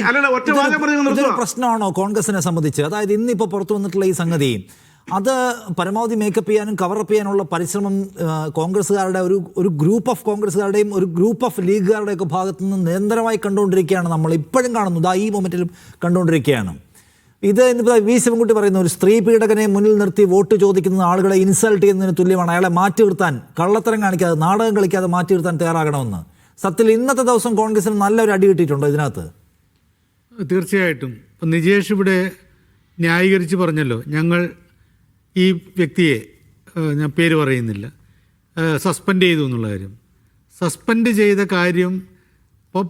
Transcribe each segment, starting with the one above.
ഇതൊരു പ്രശ്നമാണോ കോൺഗ്രസിനെ സംബന്ധിച്ച്? അതായത് ഇന്നിപ്പോൾ പുറത്തു വന്നിട്ടുള്ള ഈ സംഗതി അത് പരമാവധി മേക്കപ്പ് ചെയ്യാനും കവറപ്പ് ചെയ്യാനുള്ള പരിശ്രമം കോൺഗ്രസ്സുകാരുടെ ഒരു ഗ്രൂപ്പ് ഓഫ് കോൺഗ്രസ്സുകാരുടെയും ഒരു ഗ്രൂപ്പ് ഓഫ് ലീഗുകാരുടെയൊക്കെ ഭാഗത്തു നിന്ന് നിരന്തരമായി കണ്ടുകൊണ്ടിരിക്കുകയാണ്. നമ്മൾ ഇപ്പോഴും കാണുന്നത് ഈ മൊമെന്റിലും കണ്ടുകൊണ്ടിരിക്കുകയാണ്. ഇത് ഇന്നിപ്പോൾ വി ശിവൻകുട്ടി പറയുന്ന ഒരു സ്ത്രീ പീഡകനെ മുന്നിൽ നിർത്തി വോട്ട് ചോദിക്കുന്ന ആളുകളെ ഇൻസൾട്ട് ചെയ്യുന്നതിന് തുല്യമാണ്. അയാളെ മാറ്റി നിർത്താൻ, കള്ളത്തരം കാണിക്കാതെ, നാടകം കളിക്കാതെ മാറ്റി നിർത്താൻ തയ്യാറാകണമെന്ന്. സത്യത്തിൽ ഇന്നത്തെ ദിവസം കോൺഗ്രസിന് നല്ലൊരു അടി കിട്ടിയിട്ടുണ്ടോ ഇതിനകത്ത്? തീർച്ചയായിട്ടും. ഇപ്പം നിജേഷ് ഇവിടെ ന്യായീകരിച്ച് പറഞ്ഞല്ലോ, ഞങ്ങൾ ഈ വ്യക്തിയെ, ഞാൻ പേര് പറയുന്നില്ല, സസ്പെൻഡ് ചെയ്തു എന്നുള്ള കാര്യം. സസ്പെൻഡ് ചെയ്ത കാര്യം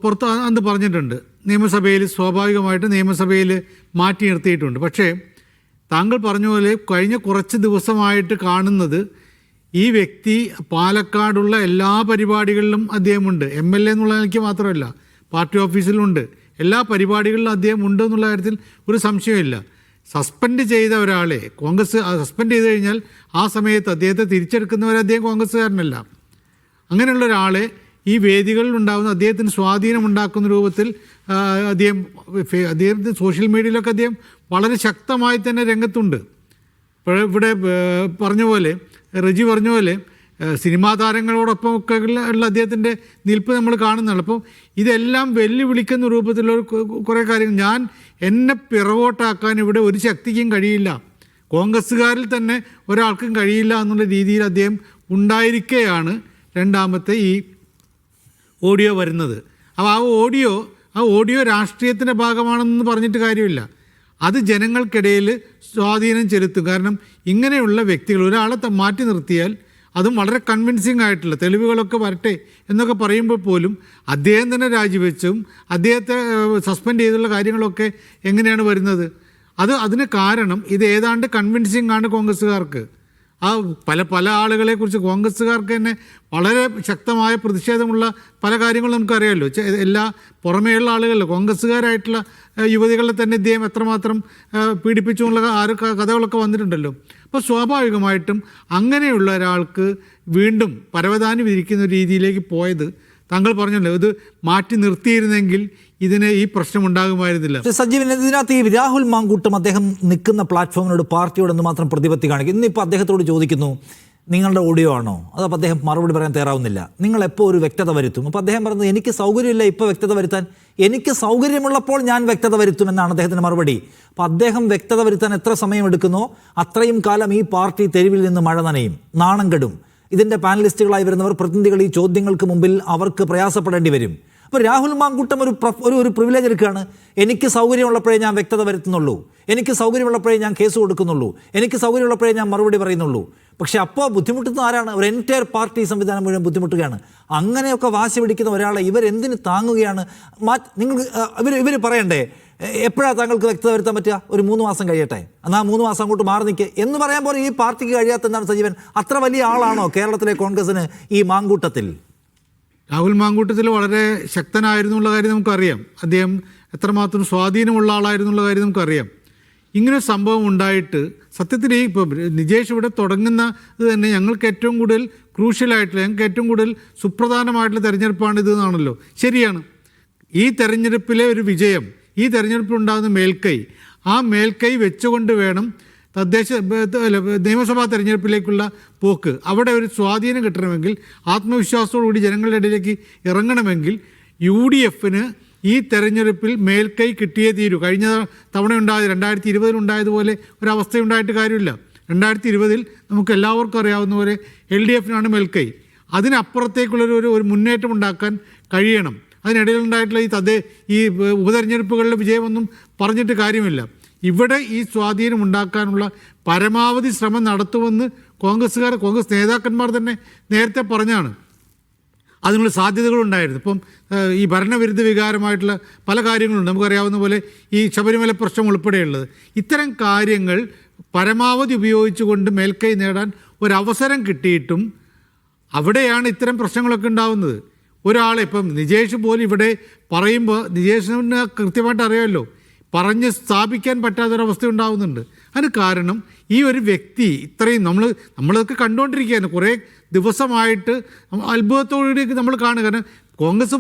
പുറത്ത് അന്ന് പറഞ്ഞിട്ടുണ്ട്. നിയമസഭയിൽ സ്വാഭാവികമായിട്ട് നിയമസഭയിൽ മാറ്റി നിർത്തിയിട്ടുണ്ട്. പക്ഷേ താങ്കൾ പറഞ്ഞ പോലെ കഴിഞ്ഞ കുറച്ച് ദിവസമായിട്ട് കാണുന്നത് ഈ വ്യക്തി പാലക്കാടുള്ള എല്ലാ പരിപാടികളിലും അദ്ദേഹമുണ്ട്. MLA എന്നുള്ള നിലയ്ക്ക് മാത്രമല്ല, പാർട്ടി ഓഫീസിലുണ്ട്, എല്ലാ പരിപാടികളിലും അദ്ദേഹം ഉണ്ട് എന്നുള്ള കാര്യത്തിൽ ഒരു സംശയമില്ല. സസ്പെൻഡ് ചെയ്ത ഒരാളെ കോൺഗ്രസ് സസ്പെൻഡ് ചെയ്ത് കഴിഞ്ഞാൽ ആ സമയത്ത് അദ്ദേഹത്തെ തിരിച്ചെടുക്കുന്നവരെ അദ്ദേഹം കോൺഗ്രസ്സുകാരനല്ല. അങ്ങനെയുള്ള ഒരാളെ ഈ വേദികളിൽ ഉണ്ടാകുന്ന അദ്ദേഹത്തിന് സ്വാധീനം ഉണ്ടാക്കുന്ന രൂപത്തിൽ അദ്ദേഹത്തിന് സോഷ്യൽ മീഡിയയിലൊക്കെ അദ്ദേഹം വളരെ ശക്തമായി തന്നെ രംഗത്തുണ്ട്. ഇവിടെ പറഞ്ഞ പോലെ, റെജി പറഞ്ഞ പോലെ, സിനിമാ താരങ്ങളോടൊപ്പം ഒക്കെ ഉള്ള അദ്ദേഹത്തിൻ്റെ നിൽപ്പ് നമ്മൾ കാണുന്നതാണ്. അപ്പോൾ ഇതെല്ലാം വെല്ലുവിളിക്കുന്ന രൂപത്തിലുള്ള കുറേ കാര്യങ്ങൾ. എന്നെ പിറകോട്ടാക്കാൻ ഇവിടെ ഒരു ശക്തിക്കും കഴിയില്ല, കോൺഗ്രസ്സുകാരിൽ തന്നെ ഒരാൾക്കും കഴിയില്ല എന്നുള്ള രീതിയിൽ അദ്ദേഹം ഉണ്ടായിരിക്കെയാണ് രണ്ടാമത്തെ ഈ ഓഡിയോ വരുന്നത്. അപ്പോൾ ആ ഓഡിയോ രാഷ്ട്രീയത്തിൻ്റെ ഭാഗമാണെന്ന് പറഞ്ഞിട്ട് കാര്യമില്ല. അത് ജനങ്ങൾക്കിടയിൽ സ്വാധീനം ചെലുത്തും. കാരണം ഇങ്ങനെയുള്ള വ്യക്തികൾ ഒരാളെ മാറ്റി നിർത്തിയാൽ, അതും വളരെ കൺവിൻസിങ് ആയിട്ടുള്ള തെളിവുകളൊക്കെ വരട്ടെ എന്നൊക്കെ പറയുമ്പോൾ പോലും അദ്ദേഹം തന്നെ രാജിവെച്ചും അദ്ദേഹത്തെ സസ്പെൻഡ് ചെയ്തുള്ള കാര്യങ്ങളൊക്കെ എങ്ങനെയാണ് വരുന്നത്? അതിന് കാരണം ഇത് ഏതാണ്ട് കൺവിൻസിങ് ആണ് കോൺഗ്രസ്സുകാർക്ക്. പല ആളുകളെക്കുറിച്ച് കോൺഗ്രസ്സുകാർക്ക് തന്നെ വളരെ ശക്തമായ പ്രതിഷേധമുള്ള പല കാര്യങ്ങളും നമുക്കറിയാമല്ലോ. എല്ലാ പുറമേയുള്ള ആളുകളിൽ കോൺഗ്രസ്സുകാരായിട്ടുള്ള യുവതികളെ തന്നെ ഇദ്ദേഹം എത്രമാത്രം പീഡിപ്പിച്ചു എന്നുള്ള കഥകളൊക്കെ വന്നിട്ടുണ്ടല്ലോ. അപ്പോൾ സ്വാഭാവികമായിട്ടും അങ്ങനെയുള്ള ഒരാൾക്ക് വീണ്ടും പരവതാനി വിരിക്കുന്ന രീതിയിലേക്ക് പോയത്, താങ്കൾ പറഞ്ഞല്ലോ, ഇത് മാറ്റി നിർത്തിയിരുന്നെങ്കിൽ ഇതിന് ഈ പ്രശ്നം ഉണ്ടാകുമായിരുന്നില്ല. സജീവൻ, ഇതിനകത്ത് ഈ രാഹുൽ മാങ്കൂട്ടം അദ്ദേഹം നിൽക്കുന്ന പ്ലാറ്റ്ഫോമിനോട് പാർട്ടിയോട് മാത്രം പ്രതിപത്തി കാണിക്കും. ഇന്നിപ്പോൾ അദ്ദേഹത്തോട് ചോദിക്കുന്നു, നിങ്ങളുടെ ഓഡിയോ ആണോ? അതപ്പോൾ അദ്ദേഹം മറുപടി പറയാൻ തയ്യാറാവുന്നില്ല. നിങ്ങൾ എപ്പോൾ ഒരു വ്യക്തത വരുത്തും? അപ്പോൾ അദ്ദേഹം പറയുന്നത്, എനിക്ക് സൗകര്യമില്ല ഇപ്പോൾ വ്യക്തത വരുത്താൻ, എനിക്ക് സൗകര്യമുള്ളപ്പോൾ ഞാൻ വ്യക്തത വരുത്തുമെന്നാണ് അദ്ദേഹത്തിൻ്റെ മറുപടി. അപ്പോൾ അദ്ദേഹം വ്യക്തത വരുത്താൻ എത്ര സമയം എടുക്കുന്നോ അത്രയും കാലം ഈ പാർട്ടി തെരുവിൽ നിന്ന് മഴ നനയും, നാണം കെടും. ഇതിൻ്റെ പാനലിസ്റ്റുകളായി വരുന്നവർ, പ്രതിനിധികൾ, ഈ ചോദ്യങ്ങൾക്ക് മുമ്പിൽ അവർക്ക് പ്രയാസപ്പെടേണ്ടി വരും. അപ്പോൾ രാഹുൽ മാങ്കൂട്ടം ഒരു പ്രിവിലേജ് എടുക്കുകയാണ്. എനിക്ക് സൗകര്യമുള്ളപ്പോഴേ ഞാൻ വ്യക്തത വരുത്തുന്നുള്ളൂ, എനിക്ക് സൗകര്യമുള്ളപ്പോഴേ ഞാൻ കേസ് കൊടുക്കുന്നുള്ളൂ, എനിക്ക് സൗകര്യമുള്ളപ്പോഴേ ഞാൻ മറുപടി പറയുന്നുള്ളൂ. പക്ഷേ അപ്പോൾ ബുദ്ധിമുട്ടുന്ന ആരാണ്? ഒരു എൻറ്റയർ പാർട്ടി സംവിധാനം മുഴുവൻ ബുദ്ധിമുട്ടുകയാണ്. അങ്ങനെയൊക്കെ വാശി പിടിക്കുന്ന ഒരാളെ ഇവരെന്തിന് താങ്ങുകയാണ്? ഇവർ പറയണ്ടേ, എപ്പോഴാണ് താങ്കൾക്ക് വ്യക്തത വരുത്താൻ പറ്റുക? ഒരു 3 മാസം കഴിയട്ടെ, എന്നാൽ 3 മാസം അങ്ങോട്ട് മാറി നിൽക്കുക എന്ന് പറയാൻ പോലെ ഈ പാർട്ടിക്ക് കഴിയാത്തെന്താണ് സജീവൻ? അത്ര വലിയ ആളാണോ കേരളത്തിലെ കോൺഗ്രസിന് ഈ മാങ്കൂട്ടത്തിൽ? രാഹുൽ മാങ്കൂട്ടത്തിൽ വളരെ ശക്തനായിരുന്നുള്ള കാര്യം നമുക്കറിയാം. അദ്ദേഹം എത്രമാത്രം സ്വാധീനമുള്ള ആളായിരുന്നുള്ള കാര്യം നമുക്കറിയാം. ഇങ്ങനെ സംഭവം ഉണ്ടായിട്ട് സത്യത്തിൽ ഇപ്പോൾ നിജേഷ് ഇവിടെ തുടങ്ങുന്ന ഇത് തന്നെ ഞങ്ങൾക്ക് ഏറ്റവും കൂടുതൽ ക്രൂഷ്യലായിട്ടുള്ള, ഞങ്ങൾക്ക് ഏറ്റവും കൂടുതൽ സുപ്രധാനമായിട്ടുള്ള തെരഞ്ഞെടുപ്പാണ് ഇത് എന്നാണല്ലോ. ശരിയാണ്. ഈ തെരഞ്ഞെടുപ്പിലെ ഒരു വിജയം, ഈ തെരഞ്ഞെടുപ്പിലുണ്ടാകുന്ന മേൽക്കൈ, ആ മേൽക്കൈ വെച്ചുകൊണ്ട് വേണം നിയമസഭാ തെരഞ്ഞെടുപ്പിലേക്കുള്ള പോക്ക്. അവിടെ ഒരു സ്വാധീനം കിട്ടണമെങ്കിൽ, ആത്മവിശ്വാസത്തോടുകൂടി ജനങ്ങളുടെ ഇടയിലേക്ക് ഇറങ്ങണമെങ്കിൽ UDFന് ഈ തെരഞ്ഞെടുപ്പിൽ മേൽക്കൈ കിട്ടിയേ തീരൂ. കഴിഞ്ഞ തവണ ഉണ്ടായത് 2020 ഉണ്ടായതുപോലെ ഒരവസ്ഥയുണ്ടായിട്ട് കാര്യമില്ല. 2020 നമുക്ക് എല്ലാവർക്കും അറിയാവുന്ന പോലെ LDFനാണ് മേൽക്കൈ. അതിനപ്പുറത്തേക്കുള്ളൊരു മുന്നേറ്റം ഉണ്ടാക്കാൻ കഴിയണം. അതിനിടയിലുണ്ടായിട്ടുള്ള ഈ ഉപതെരഞ്ഞെടുപ്പുകളിലെ വിജയമൊന്നും പറഞ്ഞിട്ട് കാര്യമില്ല. ഇവിടെ ഈ സ്വാധീനം ഉണ്ടാക്കാനുള്ള പരമാവധി ശ്രമം നടത്തുമെന്ന് കോൺഗ്രസ് നേതാക്കന്മാർ തന്നെ നേരത്തെ പറഞ്ഞാണ്. അതിനുള്ള സാധ്യതകളുണ്ടായിരുന്നു. ഇപ്പം ഈ ഭരണവിരുദ്ധ വികാരമായിട്ടുള്ള പല കാര്യങ്ങളുണ്ട്. നമുക്കറിയാവുന്ന പോലെ ഈ ശബരിമല പ്രശ്നം ഉൾപ്പെടെയുള്ളത്. ഇത്തരം കാര്യങ്ങൾ പരമാവധി ഉപയോഗിച്ചുകൊണ്ട് മേൽക്കൈ നേടാൻ ഒരവസരം കിട്ടിയിട്ടും അവിടെയാണ് ഇത്തരം പ്രശ്നങ്ങളൊക്കെ ഉണ്ടാകുന്നത്. ഒരാളെ ഇപ്പം നിജേഷ് പോലും ഇവിടെ പറയുമ്പോൾ നിജേഷിന് കൃത്യമായിട്ട് അറിയാമല്ലോ, പറഞ്ഞ് സ്ഥാപിക്കാൻ പറ്റാത്തൊരവസ്ഥ ഉണ്ടാകുന്നുണ്ട്. അതിന് കാരണം ഈ ഒരു വ്യക്തി ഇത്രയും നമ്മളതൊക്കെ കണ്ടുകൊണ്ടിരിക്കുകയാണ് കുറേ ദിവസമായിട്ട്. അത്ഭുതത്തോടുകൂടി നമ്മൾ കാണുക. കാരണം കോൺഗ്രസ്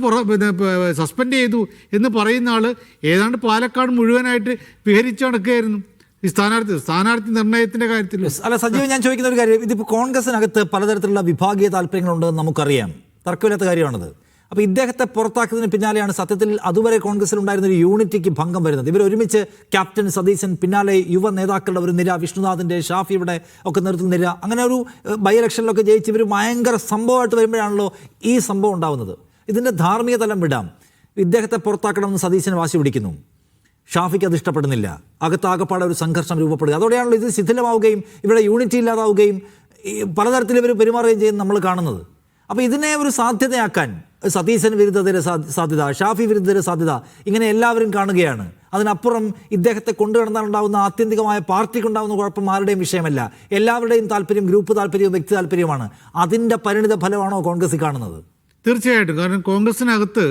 സസ്പെൻഡ് ചെയ്തു എന്ന് പറയുന്ന ആൾ ഏതാണ്ട് പാലക്കാട് മുഴുവനായിട്ട് വിഹരിച്ച് നടക്കുകയായിരുന്നു ഈ സ്ഥാനാർത്ഥി നിർണയത്തിൻ്റെ കാര്യത്തിൽ. അല്ല സജീവ്, ഞാൻ ചോദിക്കുന്ന ഒരു കാര്യം, ഇതിപ്പോൾ കോൺഗ്രസിനകത്ത് പലതരത്തിലുള്ള വിഭാഗീയ താല്പര്യങ്ങളുണ്ടെന്ന് നമുക്കറിയാം, തർക്കമില്ലാത്ത കാര്യമാണത്. അപ്പോൾ ഇദ്ദേഹത്തെ പുറത്താക്കുന്നതിന് പിന്നാലെയാണ് സത്യത്തിൽ അതുവരെ കോൺഗ്രസിൽ ഉണ്ടായിരുന്ന ഒരു യൂണിറ്റിക്ക് ഭംഗം വരുന്നത്. ഇവർ ഒരുമിച്ച് ക്യാപ്റ്റൻ സതീശൻ, പിന്നാലെ യുവ നേതാക്കളുടെ ഒരു നിര, വിഷ്ണുനാഥിൻ്റെ, ഷാഫിയുടെ ഒക്കെ നേതൃത്വം നിര, അങ്ങനെ ഒരു ബൈ ഇലക്ഷനിലൊക്കെ ജയിച്ച് ഇവർ ഭയങ്കര സംഭവമായിട്ട് വരുമ്പോഴാണല്ലോ ഈ സംഭവം ഉണ്ടാകുന്നത്. ഇതിൻ്റെ ധാർമ്മിക തലം വിടാം. ഇദ്ദേഹത്തെ പുറത്താക്കണമെന്ന് സതീശൻ വാശി പിടിക്കുന്നു, ഷാഫിക്ക് അത് ഇഷ്ടപ്പെടുന്നില്ല, അകത്താകപ്പാടെ ഒരു സംഘർഷം രൂപപ്പെടുക. അതോടെയാണല്ലോ ഇത് ശിഥിലമാവുകയും ഇവിടെ യൂണിറ്റി ഇല്ലാതാവുകയും പലതരത്തിൽ ഇവർ പെരുമാറുകയും ചെയ്യുന്നത് നമ്മൾ കാണുന്നത്. അപ്പോൾ ഇതിനെ ഒരു സാധ്യതയാക്കാൻ സതീശൻ വിരുദ്ധതയുടെ സാധ്യത, ഷാഫി വിരുദ്ധതയുടെ സാധ്യത, ഇങ്ങനെ എല്ലാവരും കാണുകയാണ്. അതിനപ്പുറം ഇദ്ദേഹത്തെ കൊണ്ടുകിടന്നാലുണ്ടാകുന്ന ആത്യന്തികമായ പാർട്ടിക്കുണ്ടാകുന്ന കുഴപ്പം ആരുടെയും വിഷയമല്ല, എല്ലാവരുടെയും താല്പര്യം ഗ്രൂപ്പ് താല്പര്യവും വ്യക്തി താല്പര്യവുമാണ്. അതിൻ്റെ പരിണിത ഫലമാണോ കോൺഗ്രസ് കാണുന്നത്? തീർച്ചയായിട്ടും. കാരണം കോൺഗ്രസിനകത്ത്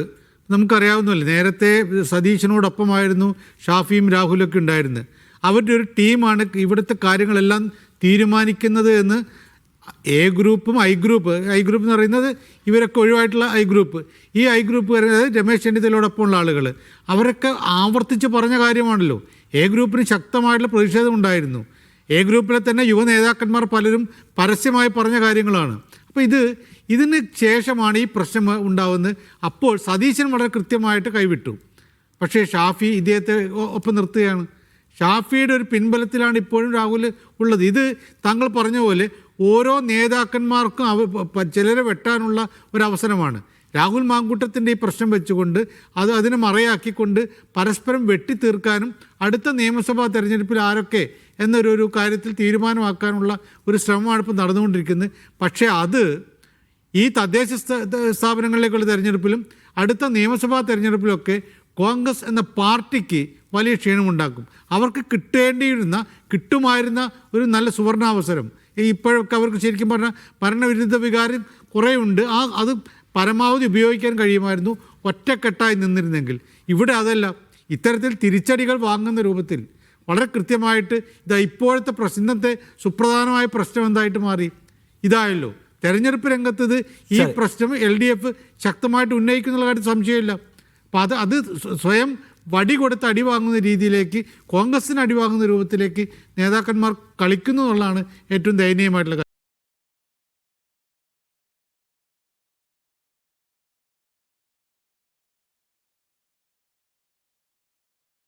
നമുക്കറിയാവുന്നല്ലേ, നേരത്തെ സതീശനോടൊപ്പമായിരുന്നു ഷാഫിയും രാഹുലൊക്കെ ഉണ്ടായിരുന്നത്. അവരുടെ ഒരു ടീമാണ് ഇവിടുത്തെ കാര്യങ്ങളെല്ലാം തീരുമാനിക്കുന്നത് എന്ന് എ ഗ്രൂപ്പും ഐ ഗ്രൂപ്പ് എന്ന് പറയുന്നത് ഇവരൊക്കെ ഒഴിവായിട്ടുള്ള ഐ ഗ്രൂപ്പ്, ഈ ഐ ഗ്രൂപ്പ് പറയുന്നത് രമേശ് ചെന്നിത്തലയോടൊപ്പമുള്ള ആളുകൾ, അവരൊക്കെ ആവർത്തിച്ച് പറഞ്ഞ കാര്യമാണല്ലോ. എ ഗ്രൂപ്പിന് ശക്തമായിട്ടുള്ള പ്രതിഷേധം ഉണ്ടായിരുന്നു. എ ഗ്രൂപ്പിലെ തന്നെ യുവ നേതാക്കന്മാർ പലരും പരസ്യമായി പറഞ്ഞ കാര്യങ്ങളാണ്. അപ്പോൾ ഇതിന് ശേഷമാണ് ഈ പ്രശ്നം ഉണ്ടാവുന്നത്. അപ്പോൾ സതീശൻ വളരെ കൃത്യമായിട്ട് കൈവിട്ടു. പക്ഷേ ഷാഫി ഇദ്ദേഹത്തെ ഒപ്പം നിർത്തുകയാണ്. ഷാഫിയുടെ ഒരു പിൻബലത്തിലാണ് ഇപ്പോഴും രാഹുൽ ഉള്ളത്. ഇത് താങ്കൾ പറഞ്ഞ പോലെ ഓരോ നേതാക്കന്മാർക്കും ചിലരെ വെട്ടാനുള്ള ഒരവസരമാണ്. രാഹുൽ മാങ്കൂട്ടത്തിൻ്റെ ഈ പ്രശ്നം വെച്ചുകൊണ്ട് അതിനെ മറയാക്കിക്കൊണ്ട് പരസ്പരം വെട്ടിത്തീർക്കാനും അടുത്ത നിയമസഭാ തെരഞ്ഞെടുപ്പിൽ ആരൊക്കെ എന്നൊരു കാര്യത്തിൽ തീരുമാനമാക്കാനുള്ള ഒരു ശ്രമമാണ് ഇപ്പോൾ നടന്നുകൊണ്ടിരിക്കുന്നത്. പക്ഷേ അത് ഈ തദ്ദേശ സ്ഥാപനങ്ങളിലേക്കുള്ള തെരഞ്ഞെടുപ്പിലും അടുത്ത നിയമസഭാ തെരഞ്ഞെടുപ്പിലൊക്കെ കോൺഗ്രസ് എന്ന പാർട്ടിക്ക് വലിയ ക്ഷീണമുണ്ടാക്കും. അവർക്ക് കിട്ടുമായിരുന്ന ഒരു നല്ല സുവർണാവസരം ഇപ്പോഴൊക്കെ അവർക്ക് ശരിക്കും പറഞ്ഞാൽ ഭരണവിരുദ്ധ വികാരം കുറേ ഉണ്ട്. അത് പരമാവധി ഉപയോഗിക്കാൻ കഴിയുമായിരുന്നു ഒറ്റക്കെട്ടായി നിന്നിരുന്നെങ്കിൽ. ഇവിടെ അതല്ല, ഇത്തരത്തിൽ തിരിച്ചടികൾ വാങ്ങുന്ന രൂപത്തിൽ വളരെ കൃത്യമായിട്ട് ഇപ്പോഴത്തെ ഇന്നത്തെ സുപ്രധാനമായ പ്രശ്നം എന്തായിട്ട് മാറി ഇതായല്ലോ. തെരഞ്ഞെടുപ്പ് രംഗത്ത് ഈ പ്രശ്നം LDF ശക്തമായിട്ട് ഉന്നയിക്കുന്നുള്ള കാര്യത്തിൽ സംശയമില്ല. അപ്പോൾ അത് സ്വയം വടി കൊടുത്ത് അടി വാങ്ങുന്ന രീതിയിലേക്ക്, കോൺഗ്രസിന് അടി വാങ്ങുന്ന രൂപത്തിലേക്ക് നേതാക്കന്മാർ കളിക്കുന്നു എന്നുള്ളതാണ് ഏറ്റവും ദയനീയമായിട്ടുള്ള കാര്യം.